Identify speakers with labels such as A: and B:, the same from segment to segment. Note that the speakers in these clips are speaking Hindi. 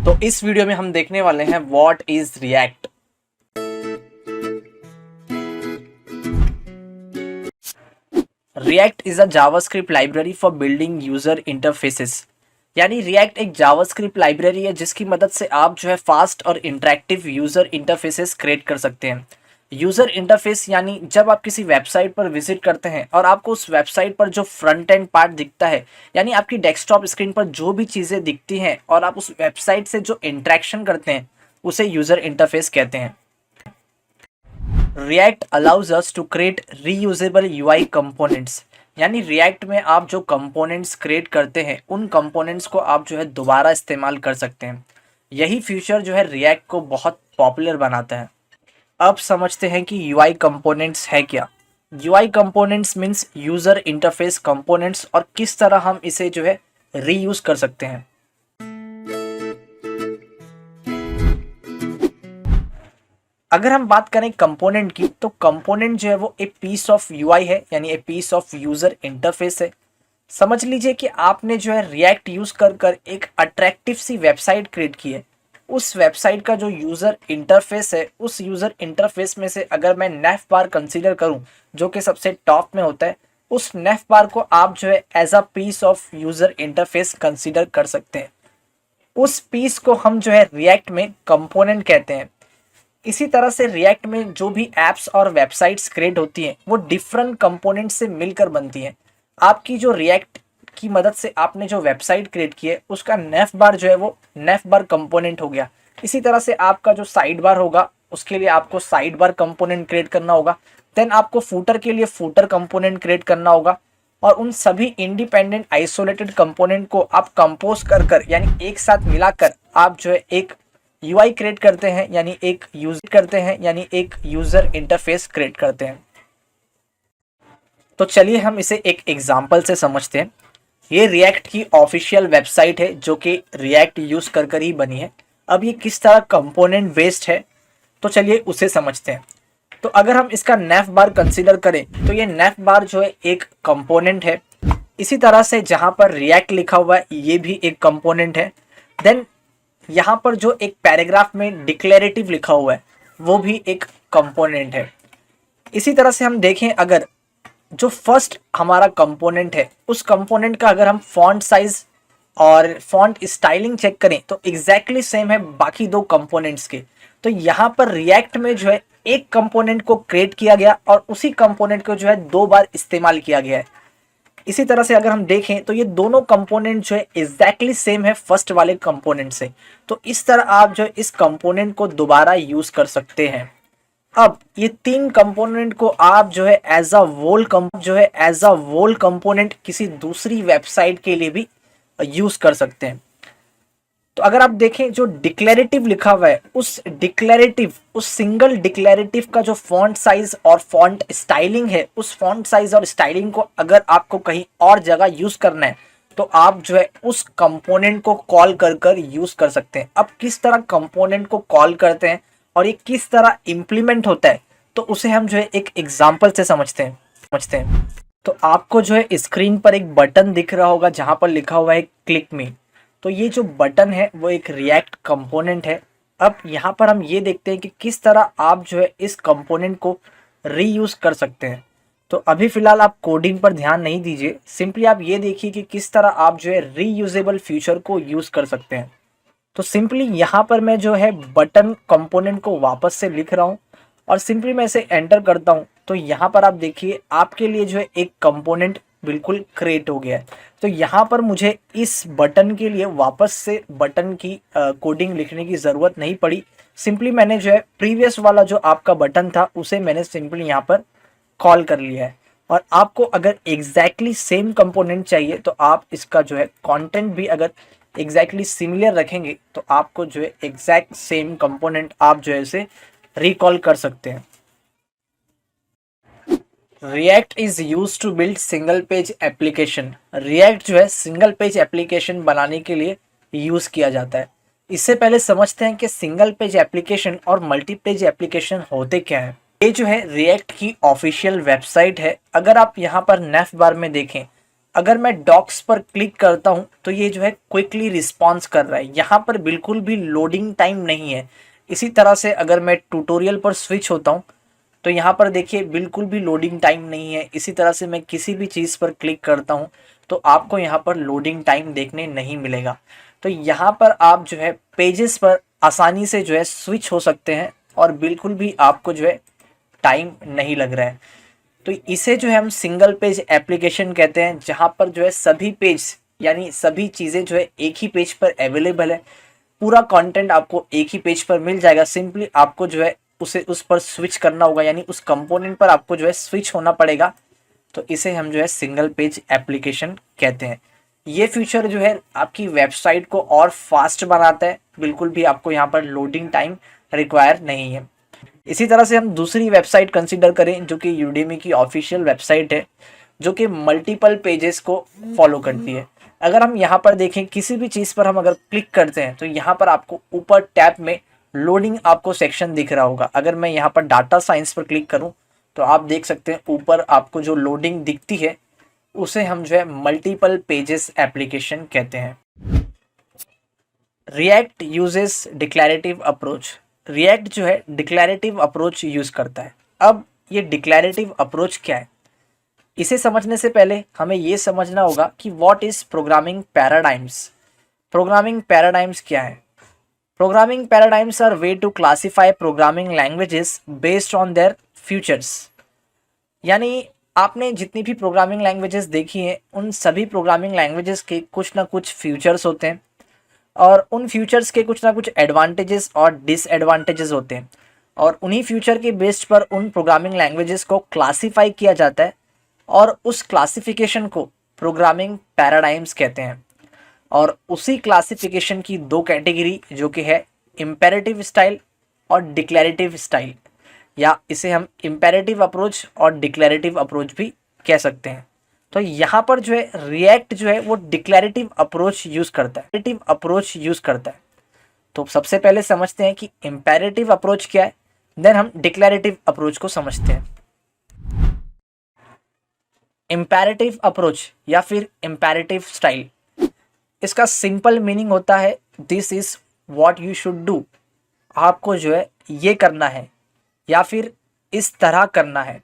A: तो इस वीडियो में हम देखने वाले हैं what is react. React is a JavaScript library for building user interfaces. यानी रिएक्ट एक जावास्क्रिप्ट लाइब्रेरी है जिसकी मदद से आप जो है फास्ट और इंटरेक्टिव यूजर इंटरफेसेस क्रिएट कर सकते हैं। यूजर इंटरफेस यानी जब आप किसी वेबसाइट पर विजिट करते हैं और आपको उस वेबसाइट पर जो फ्रंट एंड पार्ट दिखता है, यानी आपकी डेस्कटॉप स्क्रीन पर जो भी चीज़ें दिखती हैं और आप उस वेबसाइट से जो इंटरेक्शन करते हैं उसे यूजर इंटरफेस कहते हैं। React allows us to create reusable UI components। यानी React में आप जो components क्रिएट करते हैं उन components को आप जो है दोबारा इस्तेमाल कर सकते हैं। यही फीचर जो है React को बहुत पॉपुलर बनाता है। अब समझते हैं कि UI components है क्या। UI components means user interface components और किस तरह हम इसे जो है रीयूज़ कर सकते हैं। अगर हम बात करें कंपोनेंट की तो कंपोनेंट जो है वो एक पीस ऑफ यूआई है, यानी एक पीस ऑफ यूजर इंटरफेस है। समझ लीजिए कि आपने जो है रिएक्ट यूज कर कर एक अट्रैक्टिव सी वेबसाइट क्रिएट की है। उस वेबसाइट का जो यूजर इंटरफेस है, उस यूजर इंटरफेस में से अगर मैं नेफ बार कंसीडर करूं जो कि सबसे टॉप में होता है, उस नेफ बार को आप जो है as a piece of user interface consider कर सकते हैं। उस पीस को हम जो है रिएक्ट में कंपोनेंट कहते हैं। इसी तरह से रिएक्ट में जो भी एप्स और वेबसाइट्स क्रिएट होती हैं वो डिफरेंट कंपोनेंट से मिलकर बनती हैं। आपकी जो रिएक्ट की मदद से आपने जो वेबसाइट क्रिएट की है उसका नेफ बार जो है वो नेफ बार कंपोनेंट हो गया। इसी तरह से आपका जो साइड बार होगा उसके लिए आपको साइड बार कंपोनेंट क्रिएट करना होगा। देन आपको फूटर के लिए फूटर कंपोनेंट क्रिएट करना होगा और उन सभी इंडिपेंडेंट आइसोलेटेड कंपोनेंट को आप कंपोज कर यानी एक साथ मिलाकर आप जो है एक यूआई क्रिएट करते हैं, यानी एक यूजर इंटरफेस क्रिएट करते हैं। तो चलिए हम इसे एक एग्जांपल से समझते हैं। ये रिएक्ट की ऑफिशियल वेबसाइट है जो कि रिएक्ट यूज कर ही बनी है। अब ये किस तरह कंपोनेंट बेस्ड है तो चलिए उसे समझते हैं। तो अगर हम इसका नेफ बार कंसीडर करें तो ये नेफ बार जो है एक कंपोनेंट है। इसी तरह से जहां पर रिएक्ट लिखा हुआ है ये भी एक कंपोनेंट है। देन यहाँ पर जो एक पैराग्राफ में डिक्लेरेटिव लिखा हुआ है वो भी एक कंपोनेंट है। इसी तरह से हम देखें, अगर जो फर्स्ट हमारा कंपोनेंट है उस कंपोनेंट का अगर हम फॉन्ट साइज और फॉन्ट स्टाइलिंग चेक करें तो एग्जैक्टली सेम है बाकी दो कंपोनेंट्स के। तो यहाँ पर रिएक्ट में जो है एक कंपोनेंट को क्रिएट किया गया और उसी कंपोनेंट को जो है दो बार इस्तेमाल किया गया है। इसी तरह से अगर हम देखें तो ये दोनों कंपोनेंट जो है एग्जैक्टली सेम है फर्स्ट वाले कंपोनेंट से। तो इस तरह आप जो है इस कंपोनेंट को दोबारा यूज कर सकते हैं। अब ये तीन कंपोनेंट को आप जो है एज अ वोल कंपोनेंट किसी दूसरी वेबसाइट के लिए भी यूज कर सकते हैं। तो अगर आप देखें जो डिक्लेरेटिव लिखा हुआ है उस सिंगल डिक्लेरेटिव का जो फॉन्ट साइज और फॉन्ट स्टाइलिंग है, उस फॉन्ट साइज और स्टाइलिंग को अगर आपको कहीं और जगह यूज करना है तो आप जो है उस कंपोनेंट को कॉल कर यूज कर सकते हैं। अब किस तरह कंपोनेंट को कॉल करते हैं और ये किस तरह इम्प्लीमेंट होता है तो उसे हम जो है एक एग्जाम्पल से समझते हैं। तो आपको जो है स्क्रीन पर एक बटन दिख रहा होगा जहां पर लिखा हुआ है क्लिक मी। तो ये जो बटन है वो एक रिएक्ट कंपोनेंट है। अब यहाँ पर हम ये देखते हैं कि किस तरह आप जो है इस कंपोनेंट को रीयूज कर सकते हैं। तो अभी फिलहाल आप कोडिंग पर ध्यान नहीं दीजिए, सिंपली आप ये देखिए कि किस तरह आप जो है रीयूजेबल फीचर को यूज कर सकते हैं। तो सिंपली यहाँ पर मैं जो है बटन कंपोनेंट को वापस से लिख रहा हूँ और सिंपली मैं इसे एंटर करता हूँ। तो यहाँ पर आप देखिए आपके लिए जो है एक कंपोनेंट बिल्कुल क्रिएट हो गया है। तो यहाँ पर मुझे इस बटन के लिए वापस से बटन की कोडिंग लिखने की ज़रूरत नहीं पड़ी। सिंपली मैंने जो है प्रीवियस वाला जो आपका बटन था उसे मैंने सिंपली यहाँ पर कॉल कर लिया है। और आपको अगर एग्जैक्टली सेम कंपोनेंट चाहिए तो आप इसका जो है कंटेंट भी अगर एग्जैक्टली सिमिलर रखेंगे तो आपको जो है एग्जैक्ट सेम कंपोनेंट आप जो है इसे रिकॉल कर सकते हैं। React is use to build single page application. React जो है सिंगल पेज एप्लीकेशन बनाने के लिए यूज किया जाता है। इससे पहले समझते हैं कि सिंगल पेज एप्लीकेशन और मल्टी पेज एप्लीकेशन होते क्या है। ये जो है रिएक्ट की ऑफिशियल वेबसाइट है। अगर आप यहाँ पर नेफ बार में देखें, अगर मैं डॉक्स पर क्लिक करता हूँ तो ये जो है क्विकली रिस्पॉन्स कर रहा है, यहाँ पर बिल्कुल भी लोडिंग टाइम नहीं है। इसी तरह से अगर मैं ट्यूटोरियल पर स्विच होता हूँ तो यहाँ पर देखिए बिल्कुल भी लोडिंग टाइम नहीं है। इसी तरह से मैं किसी भी चीज़ पर क्लिक करता हूँ तो आपको यहाँ पर लोडिंग टाइम देखने नहीं मिलेगा। तो यहाँ पर आप जो है पेजेस पर आसानी से जो है स्विच हो सकते हैं और बिल्कुल भी आपको जो है टाइम नहीं लग रहा है। तो इसे जो है हम सिंगल पेज एप्लीकेशन कहते हैं, जहाँ पर जो है सभी पेज यानी सभी चीज़ें जो है एक ही पेज पर अवेलेबल है। पूरा कंटेंट आपको एक ही पेज पर मिल जाएगा। सिंपली आपको जो है उसे उस पर स्विच करना होगा, यानी उस कंपोनेंट पर आपको जो है स्विच होना पड़ेगा। तो इसे हम जो है सिंगल पेज एप्लीकेशन कहते हैं। ये फीचर जो है आपकी वेबसाइट को और फास्ट बनाता है, बिल्कुल भी आपको यहाँ पर लोडिंग टाइम रिक्वायर नहीं है। इसी तरह से हम दूसरी वेबसाइट कंसीडर करें जो कि यूडेमी की ऑफिशियल वेबसाइट है, जो कि मल्टीपल पेजेस को फॉलो करती है। अगर हम यहाँ पर देखें, किसी भी चीज़ पर हम अगर क्लिक करते हैं तो यहाँ पर आपको ऊपर टैब में लोडिंग आपको सेक्शन दिख रहा होगा। अगर मैं यहाँ पर डाटा साइंस पर क्लिक करूँ तो आप देख सकते हैं ऊपर आपको जो लोडिंग दिखती है उसे हम जो है मल्टीपल पेजेस एप्लीकेशन कहते हैं। React uses declarative approach. React जो है डिक्लैरेटिव अप्रोच यूज़ करता है। अब ये डिक्लैरेटिव अप्रोच क्या है, इसे समझने से पहले हमें ये समझना होगा कि what is programming paradigms. Programming paradigms क्या है? Programming paradigms are way to classify programming languages based on their futures. यानी आपने जितनी भी प्रोग्रामिंग लैंग्वेजेस देखी हैं उन सभी प्रोग्रामिंग लैंग्वेजेस के कुछ ना कुछ फ्यूचर्स होते हैं और उन फ्यूचर्स के कुछ ना कुछ एडवांटेजेस और डिसएडवांटेजेस होते हैं और उन्हीं फ्यूचर के बेस्ड पर उन प्रोग्रामिंग लैंग्वेजेस को क्लासीफाई किया जाता है और उस क्लासिफिकेशन को प्रोग्रामिंग पैराडाइम्स कहते हैं। और उसी क्लासिफिकेशन की दो कैटेगरी जो कि है इम्पेरेटिव स्टाइल और डिक्लैरेटिव स्टाइल, या इसे हम इम्पेरेटिव अप्रोच और डिक्लैरेटिव अप्रोच भी कह सकते हैं। तो यहाँ पर जो है रिएक्ट जो है वो डिक्लैरेटिव अप्रोच यूज़ करता है। तो सबसे पहले समझते हैं कि इम्पेरेटिव अप्रोच क्या है, देन हम डिक्लैरेटिव अप्रोच को समझते हैं। इम्पेरेटिव अप्रोच या फिर इम्पेरेटिव स्टाइल, इसका सिंपल मीनिंग होता है this is what you should do. आपको जो है ये करना है या फिर इस तरह करना है।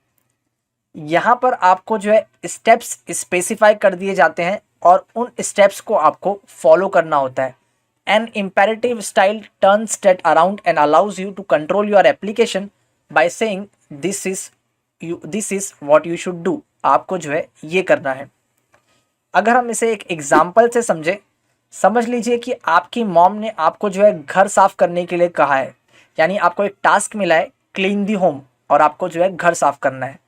A: यहाँ पर आपको जो है स्टेप्स स्पेसिफाई कर दिए जाते हैं और उन स्टेप्स को आपको फॉलो करना होता है। An imperative style turns that around and allows you to control your application by saying this is what you should do. आपको जो है ये करना है। अगर हम इसे एक एग्जाम्पल से समझ लीजिए कि आपकी मॉम ने आपको जो है घर साफ करने के लिए कहा है, यानी आपको एक टास्क मिला है क्लीन दी होम और आपको जो है घर साफ करना है।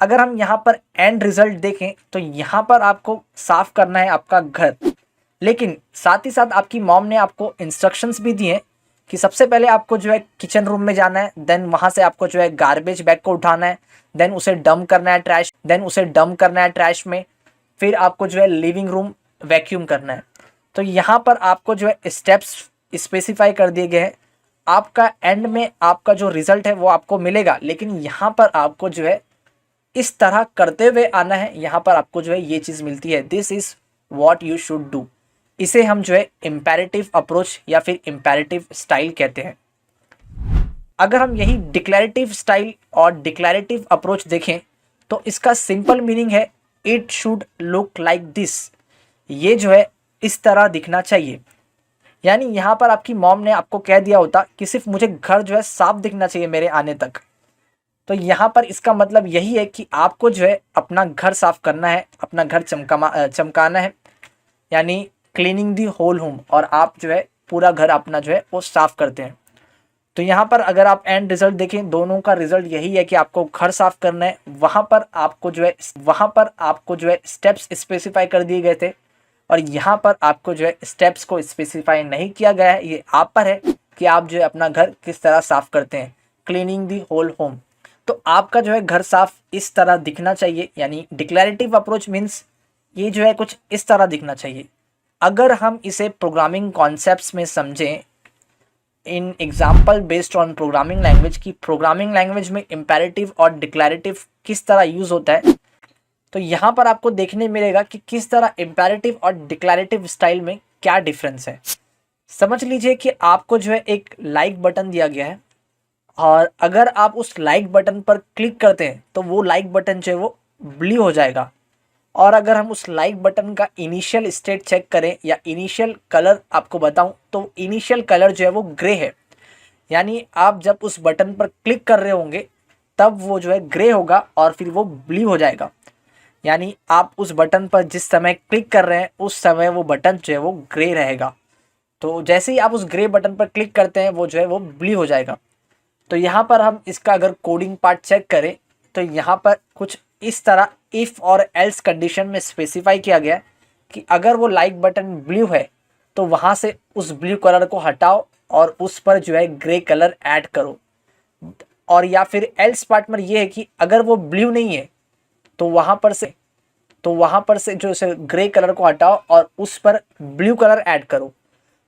A: अगर हम यहाँ पर एंड रिजल्ट देखें तो यहाँ पर आपको साफ करना है आपका घर, लेकिन साथ ही साथ आपकी मॉम ने आपको इंस्ट्रक्शंस भी दिए कि सबसे पहले आपको जो है किचन रूम में जाना है, देन वहाँ से आपको जो है गार्बेज बैग को उठाना है, देन उसे डंप करना है ट्रैश में, फिर आपको जो है लिविंग रूम वैक्यूम करना है। तो यहाँ पर आपको जो है स्टेप्स स्पेसिफाई कर दिए गए हैं। आपका एंड में आपका जो रिजल्ट है वो आपको मिलेगा, लेकिन यहाँ पर आपको जो है इस तरह करते हुए आना है। यहाँ पर आपको जो है ये चीज़ मिलती है, this is what you should do. इसे हम जो है इम्पेरेटिव अप्रोच या फिर इम्पेरेटिव स्टाइल कहते हैं। अगर हम यही डिक्लैरेटिव स्टाइल और डिक्लैरेटिव अप्रोच देखें तो इसका सिंपल मीनिंग है it should look like this. ये जो है इस तरह दिखना चाहिए। यानी यहाँ पर आपकी मॉम ने आपको कह दिया होता कि सिर्फ मुझे घर जो है साफ दिखना चाहिए मेरे आने तक। तो यहाँ पर इसका मतलब यही है कि आपको जो है अपना घर साफ करना है, अपना घर चमकाना है, यानी क्लीनिंग दी होल होम, और आप जो है पूरा घर अपना जो है वो साफ करते हैं। तो यहाँ पर अगर आप एंड रिजल्ट देखें, दोनों का रिजल्ट यही है कि आपको घर साफ करना है। वहाँ पर आपको जो है स्टेप्स स्पेसिफाई कर दिए गए थे और यहाँ पर आपको जो है स्टेप्स को स्पेसिफाई नहीं किया गया है। ये आप पर है कि आप जो है अपना घर किस तरह साफ करते हैं, क्लीनिंग दी होल होम। तो आपका जो है घर साफ इस तरह दिखना चाहिए, यानी डिक्लैरेटिव अप्रोच मीन्स ये जो है कुछ इस तरह दिखना चाहिए। अगर हम इसे प्रोग्रामिंग कॉन्सेप्ट्स में समझें, in example based on programming language की प्रोग्रामिंग लैंग्वेज में इम्पेरेटिव और डिक्लैरेटिव किस तरह यूज़ होता है, तो यहाँ पर आपको देखने मिलेगा कि किस तरह इम्पेरेटिव और डिक्लरेटिव स्टाइल में क्या डिफरेंस है। समझ लीजिए कि आपको जो है एक लाइक बटन दिया गया है, और अगर आप उस लाइक बटन पर क्लिक करते हैं तो वो लाइक बटन जो है वो ब्लू हो जाएगा। और अगर हम उस लाइक बटन का इनिशियल स्टेट चेक करें या इनिशियल कलर आपको बताऊं, तो इनिशियल कलर जो है वो ग्रे है। यानी आप जब उस बटन पर क्लिक कर रहे होंगे तब वो जो है ग्रे होगा और फिर वो ब्लू हो जाएगा। यानी आप उस बटन पर जिस समय क्लिक कर रहे हैं उस समय वो बटन जो है वो ग्रे रहेगा। तो जैसे ही आप उस ग्रे बटन पर क्लिक करते हैं वो जो है वो ब्लू हो जाएगा। तो यहाँ पर हम इसका अगर कोडिंग पार्ट चेक करें तो यहाँ पर कुछ इस तरह इफ़ और एल्स कंडीशन में स्पेसिफाई किया गया है कि अगर वो लाइक बटन ब्लू है तो वहाँ से उस ब्लू कलर को हटाओ और उस पर जो है ग्रे कलर ऐड करो। और या फिर एल्स पार्ट में ये है कि अगर वो ब्लू नहीं है तो वहाँ पर से जो है ग्रे कलर को हटाओ और उस पर ब्लू कलर ऐड करो।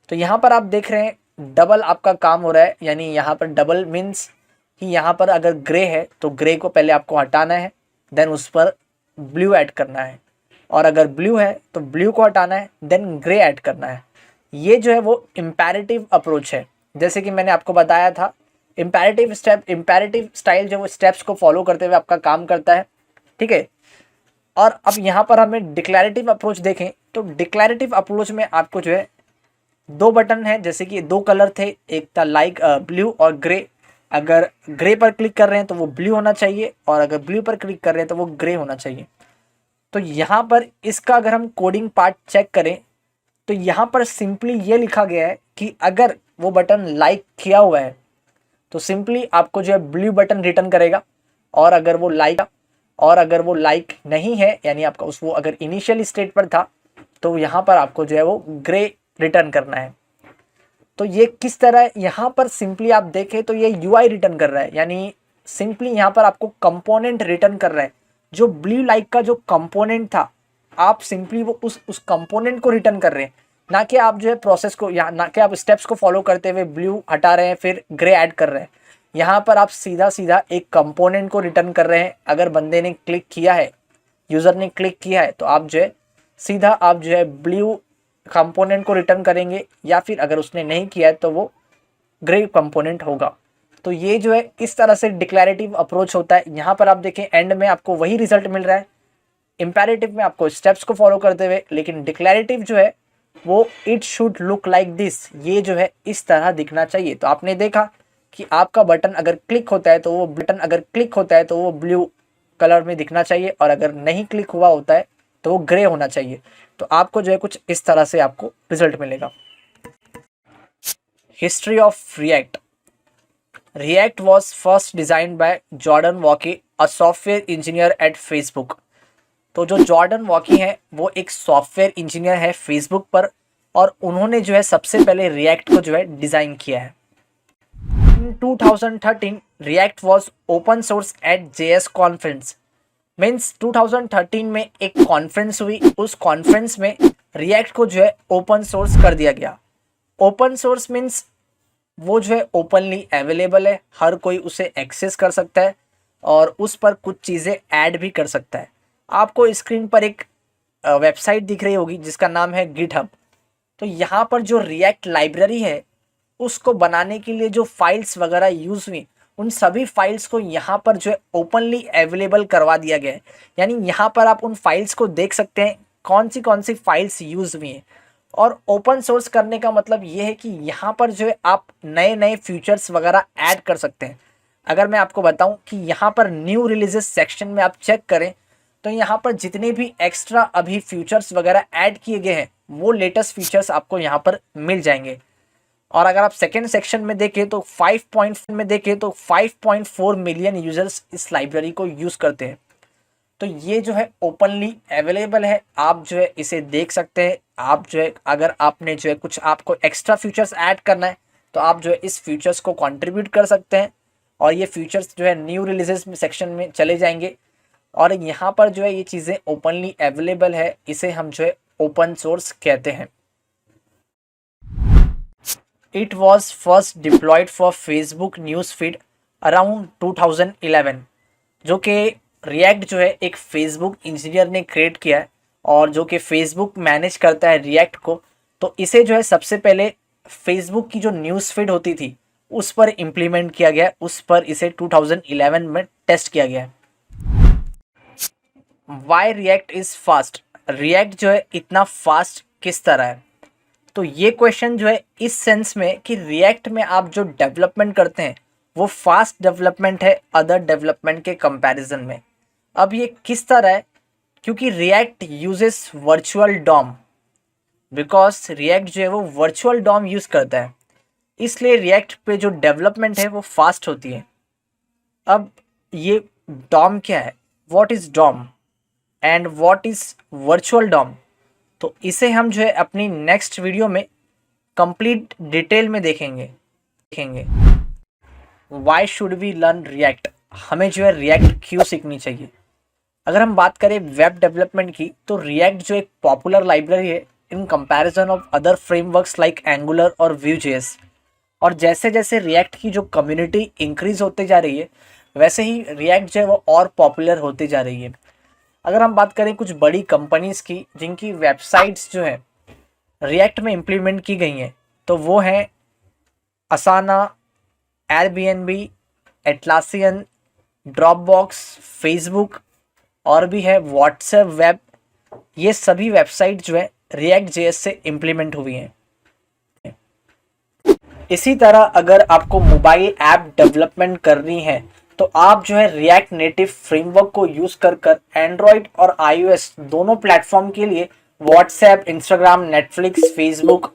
A: तो यहाँ पर आप देख रहे हैं डबल आपका काम हो रहा है। यानी यहाँ पर डबल मीन्स कि यहाँ पर अगर ग्रे है तो ग्रे को पहले आपको हटाना है, देन उस पर ब्लू ऐड करना है, और अगर ब्लू है तो ब्लू को हटाना है, देन ग्रे ऐड करना है। ये जो है वो इम्पेरेटिव अप्रोच है। जैसे कि मैंने आपको बताया था, इम्पेरेटिव स्टाइल जो वो स्टेप्स को फॉलो करते हुए आपका काम करता है, ठीक है। और अब यहाँ पर हमें डिक्लरेटिव अप्रोच देखें तो डिक्लरेटिव अप्रोच में आपको जो है दो बटन है, जैसे कि दो कलर थे, एक था लाइक ब्लू और ग्रे। अगर ग्रे पर क्लिक कर रहे हैं तो वो ब्लू होना चाहिए, और अगर ब्लू पर क्लिक कर रहे हैं तो वो ग्रे होना चाहिए। तो यहाँ पर इसका अगर हम कोडिंग पार्ट चेक करें तो यहाँ पर सिंपली ये लिखा गया है कि अगर वो बटन लाइक किया हुआ है तो सिंपली आपको जो है ब्लू बटन रिटर्न करेगा, और अगर वो लाइक नहीं है यानी आपका वो अगर इनिशियल स्टेट पर था तो यहाँ पर आपको जो है वो ग्रे रिटर्न करना है। तो ये किस तरह यहाँ पर सिंपली आप देखें तो ये यूआई रिटर्न कर रहा है, यानी सिंपली यहाँ पर आपको कंपोनेंट रिटर्न कर रहा है। जो ब्लू लाइक का जो कंपोनेंट था आप सिंपली वो उस कंपोनेंट को रिटर्न कर रहे हैं, ना कि आप जो है प्रोसेस को या ना कि आप स्टेप्स को फॉलो करते हुए ब्लू हटा रहे हैं फिर ग्रे ऐड कर रहे हैं। यहाँ पर आप सीधा सीधा एक कंपोनेंट को रिटर्न कर रहे हैं। अगर बंदे ने क्लिक किया है, यूज़र ने क्लिक किया है, तो आप जो है सीधा आप जो है ब्लू कंपोनेंट को रिटर्न करेंगे, या फिर अगर उसने नहीं किया है तो वो ग्रे कंपोनेंट होगा। तो ये जो है इस तरह से डिक्लरेटिव अप्रोच होता है। यहाँ पर आप देखें एंड में आपको वही रिजल्ट मिल रहा है। इम्पेरेटिव में आपको स्टेप्स को फॉलो करते हुए, लेकिन डिक्लरेटिव जो है वो it should look like this, ये जो है इस तरह दिखना चाहिए। तो आपने देखा कि आपका बटन अगर क्लिक होता है तो वो ब्लू कलर में दिखना चाहिए, और अगर नहीं क्लिक हुआ होता है तो वो ग्रे होना चाहिए। तो आपको जो है कुछ इस तरह से आपको रिजल्ट मिलेगा। History of React was first designed by Jordan Walke, a software engineer at Facebook. तो जो जॉर्डन वॉकी है वो एक सॉफ्टवेयर इंजीनियर है फेसबुक पर, और उन्होंने जो है सबसे पहले रिएक्ट को जो है डिज़ाइन किया है। In 2013 React was open source at JS conference. Means 2013 में एक कॉन्फ्रेंस हुई, उस कॉन्फ्रेंस में रिएक्ट को जो है ओपन सोर्स कर दिया गया। ओपन सोर्स मीन्स वो जो है ओपनली अवेलेबल है, हर कोई उसे एक्सेस कर सकता है और उस पर कुछ चीज़ें ऐड भी कर सकता है। आपको स्क्रीन पर एक वेबसाइट दिख रही होगी जिसका नाम है गिटहब। तो यहाँ पर जो रिएक्ट लाइब्रेरी है उसको बनाने के लिए जो फाइल्स वगैरह यूज़ हुई, उन सभी फाइल्स को यहाँ पर जो है ओपनली अवेलेबल करवा दिया गया है। यानी यहाँ पर आप उन फाइल्स को देख सकते हैं कौन सी फाइल्स यूज़ हुई हैं। और ओपन सोर्स करने का मतलब ये है कि यहाँ पर जो है आप नए नए फीचर्स वगैरह ऐड कर सकते हैं। अगर मैं आपको बताऊं कि यहाँ पर न्यू रिलीजेस सेक्शन में आप चेक करें तो यहाँ पर जितने भी एक्स्ट्रा अभी फीचर्स वगैरह ऐड किए गए हैं वो लेटेस्ट फीचर्स आपको यहाँ पर मिल जाएंगे। और अगर आप सेकेंड सेक्शन में देखें तो 5.4 मिलियन यूजर्स इस लाइब्रेरी को यूज़ करते हैं। तो ये जो है ओपनली अवेलेबल है, आप जो है इसे देख सकते हैं। आप जो है अगर आपने जो है कुछ आपको एक्स्ट्रा फीचर्स ऐड करना है तो आप जो है इस फीचर्स को कंट्रीब्यूट कर सकते हैं, और ये फीचर्स जो है न्यू रिलीजेस सेक्शन में चले जाएंगे। और यहाँ पर जो है ये चीज़ें ओपनली अवेलेबल है, इसे हम जो है ओपन सोर्स कहते हैं। It was first deployed for Facebook news feed around 2011, जो कि रिएक्ट जो है एक फेसबुक इंजीनियर ने क्रिएट किया है, और जो कि फेसबुक मैनेज करता है रिएक्ट को। तो इसे जो है सबसे पहले फेसबुक की जो न्यूज़ फीड होती थी उस पर इम्प्लीमेंट किया गया है, उस पर इसे 2011 में टेस्ट किया गया है। Why React is fast, React जो है इतना फास्ट किस तरह है? तो ये क्वेश्चन जो है इस सेंस में कि रिएक्ट में आप जो डेवलपमेंट करते हैं वो फास्ट डेवलपमेंट है अदर डेवलपमेंट के कंपैरिजन में। अब ये किस तरह है? क्योंकि React uses virtual DOM, because React जो है वो वर्चुअल डॉम यूज़ करता है, इसलिए रिएक्ट पे जो डेवलपमेंट है वो फास्ट होती है। अब ये डॉम क्या है, what is DOM and what is virtual DOM, तो इसे हम जो है अपनी नेक्स्ट वीडियो में कंप्लीट डिटेल में देखेंगे। Why should we learn React, हमें जो है रिएक्ट क्यों सीखनी चाहिए? अगर हम बात करें वेब डेवलपमेंट की, तो रिएक्ट जो एक पॉपुलर लाइब्रेरी है in comparison of other frameworks like angular और व्यू.js। और जैसे जैसे रिएक्ट की जो कम्युनिटी इंक्रीज होते जा रही है, वैसे ही रिएक्ट जो है वो और पॉपुलर होती जा रही है। अगर हम बात करें कुछ बड़ी कंपनीज की जिनकी वेबसाइट्स जो है रिएक्ट में इम्प्लीमेंट की गई हैं, तो वो हैं असाना, एयरबीएनबी, एटलासियन, ड्रॉपबॉक्स, फेसबुक, और भी है व्हाट्सएप वेब। ये सभी वेबसाइट जो है रिएक्ट जेएस से इम्प्लीमेंट हुई हैं। इसी तरह अगर आपको मोबाइल ऐप डेवलपमेंट करनी है, तो आप जो है रिएक्ट नेटिव फ्रेमवर्क को यूज़ कर एंड्रॉयड और आईओएस दोनों प्लेटफॉर्म के लिए WhatsApp, Instagram, Netflix, Facebook,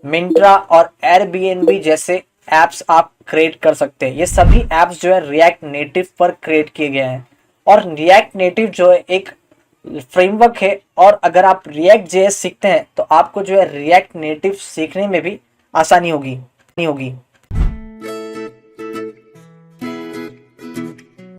A: Myntra और एयरबीएनबी जैसे ऐप्स आप क्रिएट कर सकते हैं। ये सभी ऐप्स जो है रिएक्ट नेटिव पर क्रिएट किए गए हैं। और रिएक्ट नेटिव जो है एक फ्रेमवर्क है, और अगर आप रिएक्ट जेएस सीखते हैं तो आपको जो है रिएक्ट नेटिव सीखने में भी आसानी होगी।